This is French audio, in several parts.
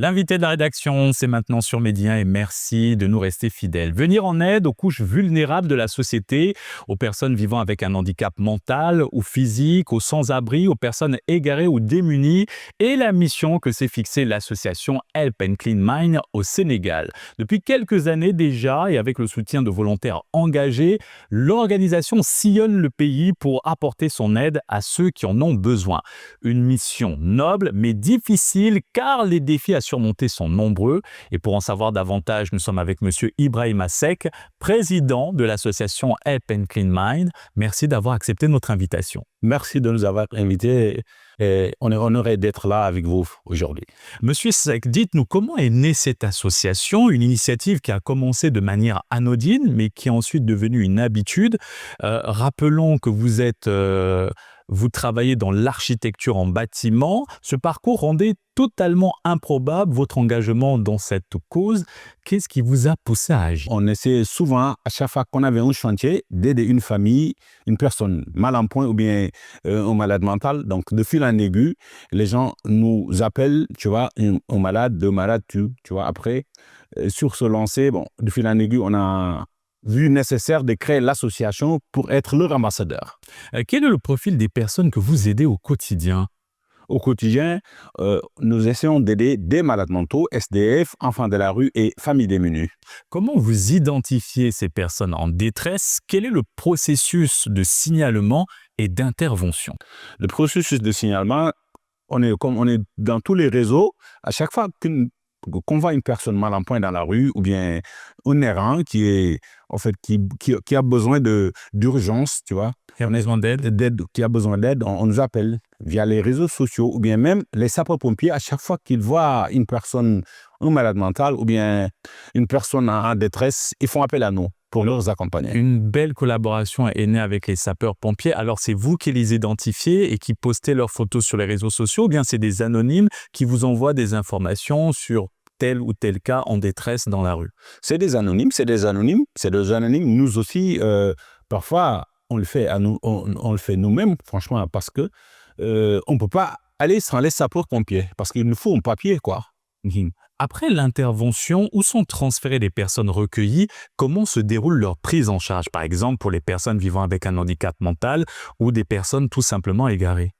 L'invité de la rédaction, c'est maintenant sur Média et merci de nous rester fidèles. Venir en aide aux couches vulnérables de la société, aux personnes vivant avec un handicap mental ou physique, aux sans-abri, aux personnes égarées ou démunies et la mission que s'est fixée l'association Help and Clean Mind au Sénégal. Depuis quelques années déjà et avec le soutien de volontaires engagés, l'organisation sillonne le pays pour apporter son aide à ceux qui en ont besoin. Une mission noble mais difficile car les défis à surmonter sont nombreux. Et pour en savoir davantage, nous sommes avec Monsieur Ibrahima Seck, président de l'association Help and Clean Mind. Merci d'avoir accepté notre invitation. Merci de nous avoir invités et on est honoré d'être là avec vous aujourd'hui. Monsieur Seck, dites-nous comment est née cette association, une initiative qui a commencé de manière anodine mais qui est ensuite devenue une habitude. Rappelons que vous travaillez dans l'architecture en bâtiment. Ce parcours rendait totalement improbable votre engagement dans cette cause. Qu'est-ce qui vous a poussé à agir? On essaie souvent, à chaque fois qu'on avait un chantier, d'aider une famille, une personne mal en point ou bien un malade mental. Donc, de fil en aiguille, les gens nous appellent, tu vois, un malade, deux malades, tu vois. Après, sur ce lancer, de fil en aiguille, on a vu nécessaire de créer l'association pour être leur ambassadeur. Quel est le profil des personnes que vous aidez au quotidien? Au quotidien, nous essayons d'aider des malades mentaux, SDF, enfants de la rue et familles démunies. Comment vous identifiez ces personnes en détresse? Quel est le processus de signalement et d'intervention? Le processus de signalement, on est dans tous les réseaux. À chaque fois qu'on voit une personne mal en point dans la rue ou bien un errant qui a besoin d'urgence, tu vois, Qui a besoin d'aide? qui a besoin d'aide, on nous appelle via les réseaux sociaux ou bien même les sapeurs-pompiers. À chaque fois qu'ils voient une personne, un malade mental ou bien une personne en détresse, ils font appel à nous pour leur accompagner. Une belle collaboration est née avec les sapeurs-pompiers. Alors, c'est vous qui les identifiez et qui postez leurs photos sur les réseaux sociaux ou bien c'est des anonymes qui vous envoient des informations sur tel ou tel cas en détresse dans la rue? C'est des anonymes. Nous aussi, parfois, on le fait nous-mêmes, franchement, parce que on ne peut pas aller sans les sapeurs-pompiers, parce qu'il nous faut un papier, quoi. Après l'intervention, où sont transférées les personnes recueillies? Comment se déroule leur prise en charge, par exemple pour les personnes vivant avec un handicap mental ou des personnes tout simplement égarées?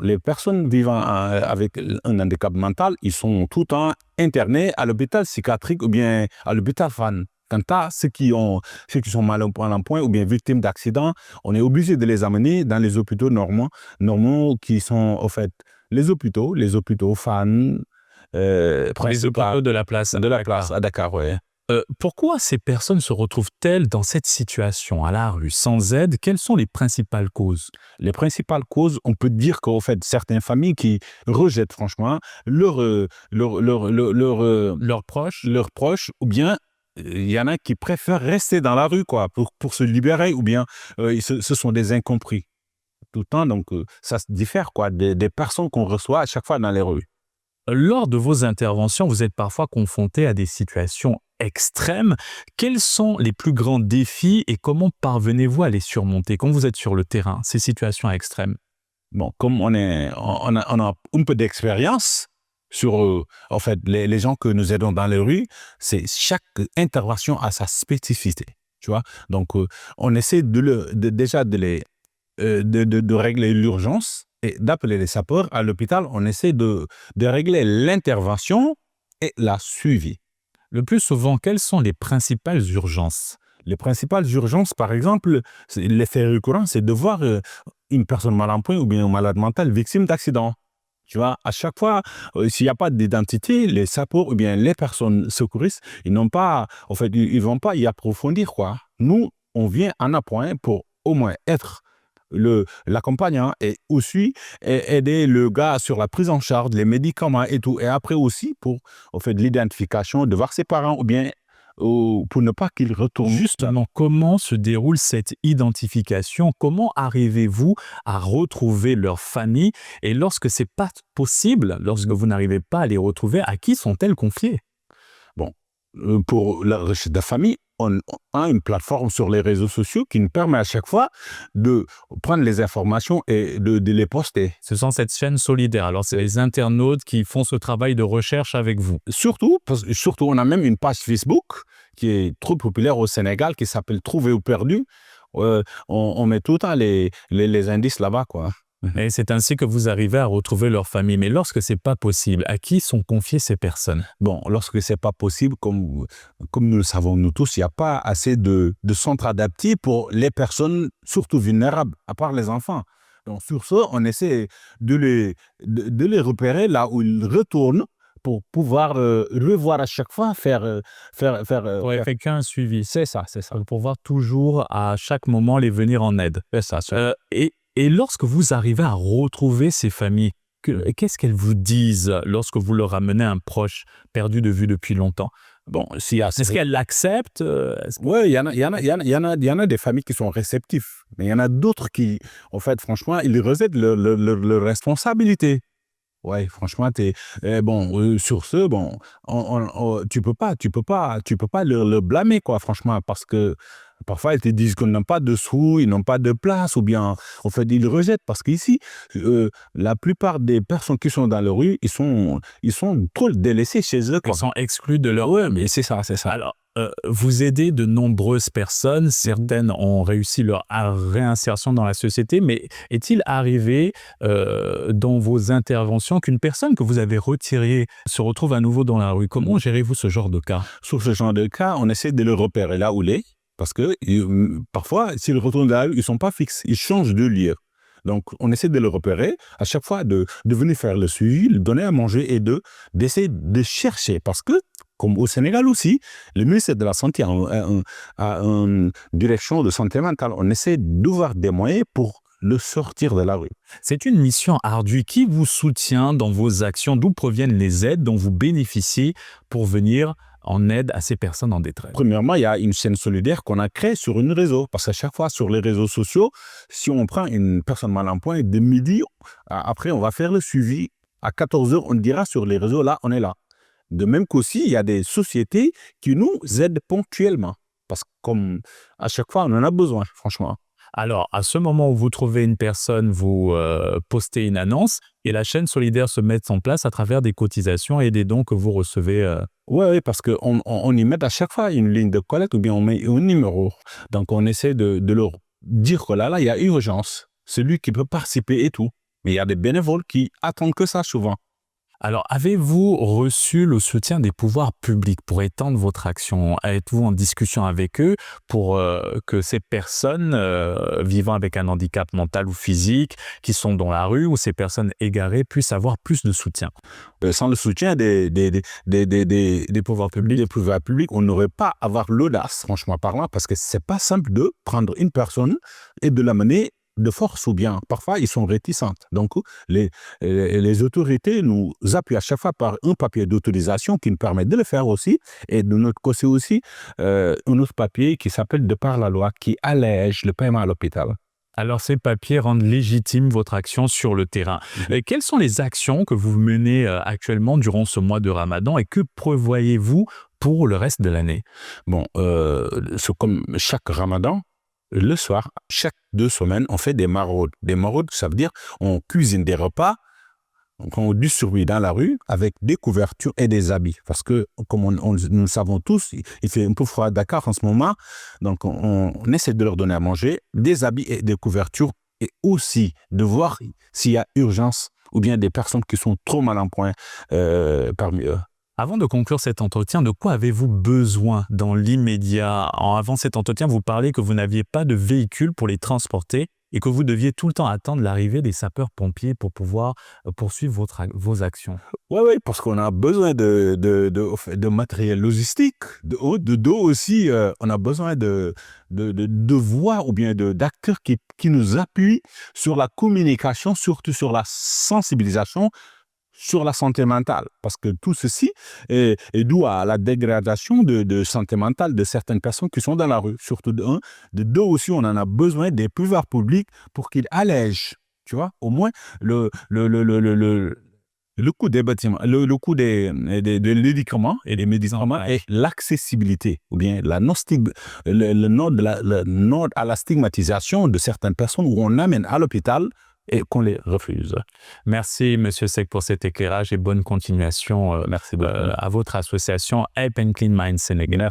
Les personnes vivant avec un handicap mental, ils sont tout le temps internés à l'hôpital psychiatrique ou bien à l'hôpital Fann. Quant à ceux qui sont mal en point ou bien victimes d'accidents, on est obligé de les amener dans les hôpitaux normaux qui sont, en fait, les hôpitaux Fann, Les hôpitaux de la place. à Dakar, ouais. Pourquoi ces personnes se retrouvent-elles dans cette situation, à la rue, sans aide? Quelles sont les principales causes? Les principales causes, on peut dire qu'en fait, certaines familles qui rejettent franchement leurs proches, ou bien il y en a qui préfèrent rester dans la rue, quoi, pour se libérer, ou bien ce sont des incompris. Tout le temps, donc ça se diffère, quoi, des personnes qu'on reçoit à chaque fois dans les rues. Lors de vos interventions, vous êtes parfois confronté à des situations extrêmes. Quels sont les plus grands défis et comment parvenez-vous à les surmonter quand vous êtes sur le terrain, ces situations extrêmes? Comme on a un peu d'expérience sur en fait les gens que nous aidons dans les rues, c'est chaque intervention a sa spécificité, tu vois. Donc on essaie déjà de régler l'urgence et d'appeler les sapeurs. À l'hôpital, on essaie de régler l'intervention et la suivi. Le plus souvent, quelles sont les principales urgences? Les principales urgences, par exemple, l'effet récurrent, c'est de voir une personne mal en point ou bien un malade mental victime d'accident. Tu vois, à chaque fois, s'il n'y a pas d'identité, les sapeurs ou bien les personnes secouristes, ils vont pas y approfondir, quoi. Nous, on vient en appoint pour au moins être l'accompagnant et aussi aider le gars sur la prise en charge, les médicaments et tout. Et après aussi pour l'identification, de voir ses parents ou bien pour ne pas qu'ils retournent. Justement, comment se déroule cette identification? Comment arrivez-vous à retrouver leur famille? Et lorsque ce n'est pas possible, lorsque vous n'arrivez pas à les retrouver, à qui sont-elles confiées? pour la recherche de famille, on a une plateforme sur les réseaux sociaux qui nous permet à chaque fois de prendre les informations et de les poster. Ce sont cette chaîne solidaire. Alors, c'est les internautes qui font ce travail de recherche avec vous. Surtout, on a même une page Facebook qui est trop populaire au Sénégal, qui s'appelle Trouvé ou perdu. On met tout le temps les indices là-bas, quoi. Et c'est ainsi que vous arrivez à retrouver leur famille. Mais lorsque c'est pas possible, à qui sont confiées ces personnes? Bon, lorsque c'est pas possible, comme nous le savons nous tous, il n'y a pas assez de centres adaptés pour les personnes, surtout vulnérables, à part les enfants. Donc, sur ce, on essaie de les repérer là où ils retournent pour pouvoir revoir à chaque fois, Pour effectuer un suivi. C'est ça. Pour pouvoir toujours, à chaque moment, les venir en aide. C'est ça. Et lorsque vous arrivez à retrouver ces familles, qu'est-ce qu'elles vous disent lorsque vous leur ramenez un proche perdu de vue depuis longtemps? Bon, Est-ce qu'elles l'acceptent? Oui, il y en a des familles qui sont réceptives, mais il y en a d'autres qui, en fait, franchement, ils rejettent leur responsabilité. Ouais, franchement, sur ce, bon, tu peux pas le blâmer, quoi, franchement, parce que parfois ils te disent qu'ils n'ont pas de sous, ils n'ont pas de place, ou bien, en fait, ils rejettent parce qu'ici, la plupart des personnes qui sont dans la rue, ils sont trop délaissés chez eux, quoi. Ils sont exclus de leur... Ouais, mais c'est ça. Alors, vous aidez de nombreuses personnes, certaines ont réussi leur réinsertion dans la société, mais est-il arrivé dans vos interventions qu'une personne que vous avez retirée se retrouve à nouveau dans la rue? Comment gérez-vous ce genre de cas? Sur ce genre de cas, on essaie de le repérer là où il est, parce que parfois, s'ils retournent dans la rue, ils ne sont pas fixes, ils changent de lieu. Donc, on essaie de le repérer, à chaque fois de venir faire le suivi, le donner à manger et d'essayer de chercher, parce que, comme au Sénégal aussi, le ministère de la Santé a une direction de santé mentale. On essaie d'avoir des moyens pour le sortir de la rue. C'est une mission ardue. Qui vous soutient dans vos actions? D'où proviennent les aides dont vous bénéficiez pour venir en aide à ces personnes en détresse? Premièrement, il y a une chaîne solidaire qu'on a créée sur un réseau. Parce qu'à chaque fois, sur les réseaux sociaux, si on prend une personne mal en point, de midi, après, on va faire le suivi. À 14h, on dira sur les réseaux, là, on est là. De même qu'aussi, il y a des sociétés qui nous aident ponctuellement. Parce que comme à chaque fois, on en a besoin, franchement. Alors, à ce moment où vous trouvez une personne, vous postez une annonce et la chaîne solidaire se met en place à travers des cotisations et des dons que vous recevez. Oui, parce qu'on y met à chaque fois une ligne de collecte ou bien on met un numéro. Donc, on essaie de leur dire que là, il y a urgence. Celui qui peut participer et tout. Mais il y a des bénévoles qui attendent que ça souvent. Alors, avez-vous reçu le soutien des pouvoirs publics pour étendre votre action? Êtes-vous en discussion avec eux pour que ces personnes vivant avec un handicap mental ou physique, qui sont dans la rue, ou ces personnes égarées, puissent avoir plus de soutien? Sans le soutien des pouvoirs publics, on n'aurait pas à avoir l'audace, franchement parlant, parce que c'est pas simple de prendre une personne et de l'amener de force, ou bien parfois ils sont réticentes. Donc les autorités nous appuient à chaque fois par un papier d'autorisation qui nous permet de le faire aussi, et de notre côté aussi un autre papier qui s'appelle de par la loi, qui allège le paiement à l'hôpital. Alors, ces papiers rendent légitime votre action sur le terrain. Quelles sont les actions que vous menez actuellement durant ce mois de Ramadan et que prévoyez-vous pour le reste de l'année? Bon, c'est comme chaque Ramadan, le soir, chaque 2 semaines, on fait des maraudes. Des maraudes, ça veut dire on cuisine des repas qu'on distribue dans la rue avec des couvertures et des habits. Parce que, comme nous le savons tous, il fait un peu froid à Dakar en ce moment. Donc, on essaie de leur donner à manger, des habits et des couvertures, et aussi de voir s'il y a urgence ou bien des personnes qui sont trop mal en point parmi eux. Avant de conclure cet entretien, de quoi avez-vous besoin dans l'immédiat? Avant cet entretien, vous parlez que vous n'aviez pas de véhicule pour les transporter et que vous deviez tout le temps attendre l'arrivée des sapeurs-pompiers pour pouvoir poursuivre vos actions. Oui, parce qu'on a besoin de matériel logistique, d'eau aussi. On a besoin de voix ou bien d'acteurs qui nous appuient sur la communication, surtout sur la sensibilisation, sur la santé mentale, parce que tout ceci est dû à la dégradation de santé mentale de certaines personnes qui sont dans la rue. Surtout de deux aussi, on en a besoin des pouvoirs publics pour qu'ils allègent, tu vois, au moins Le coût des bâtiments, le coût des médicaments et des médicaments Ouais. et l'accessibilité ou bien le nord à la stigmatisation de certaines personnes où on amène à l'hôpital et qu'on les refuse. Merci, Monsieur Seck, pour cet éclairage et bonne continuation Merci beaucoup. à votre association Help and Clean Mind Sénégal.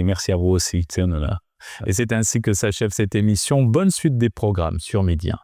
Merci à vous aussi. Tiens, là. Et c'est ainsi que s'achève cette émission. Bonne suite des programmes sur Média.